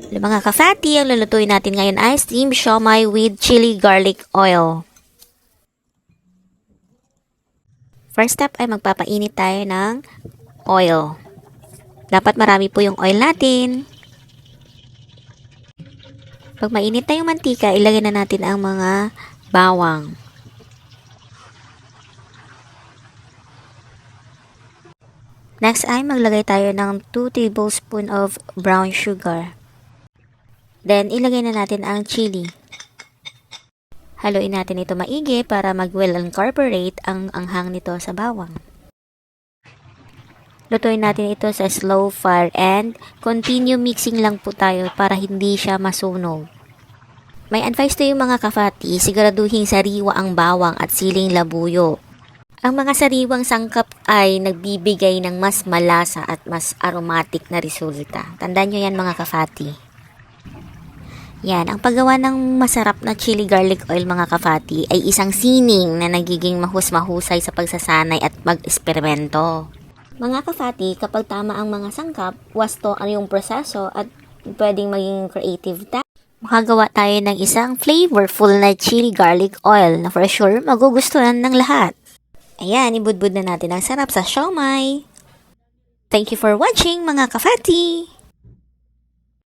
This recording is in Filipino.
Mga kafati, ang lulutuin natin ngayon ay steamed siomai with chili garlic oil. First step ay magpapainit tayo ng oil. Dapat marami po yung oil natin. Pag mainit na yung mantika, ilagay na natin ang mga bawang. Next ay maglagay tayo ng 2 tablespoons of brown sugar. Then, ilagay na natin ang chili. Haluin natin ito maigi para mag-well incorporate ang anghang nito sa bawang. Lutuin natin ito sa slow fire and continue mixing lang po tayo para hindi siya masunog. May advice to yung mga kafati, siguraduhin sariwa ang bawang at siling labuyo. Ang mga sariwang sangkap ay nagbibigay ng mas malasa at mas aromatic na resulta. Tandaan nyo yan mga kafati. Yan, ang paggawa ng masarap na chili garlic oil mga kafati ay isang sining na nagiging mahusay sa pagsasanay at mag-esperimento. Mga kafati, kapag tama ang mga sangkap, wasto ang iyong proseso at pwedeng maging creative tayo. Makagawa tayo ng isang flavorful na chili garlic oil na for sure magugustuhan ng lahat. Ayan, ibudbud na natin ang sarap sa siomai. Thank you for watching mga kafati!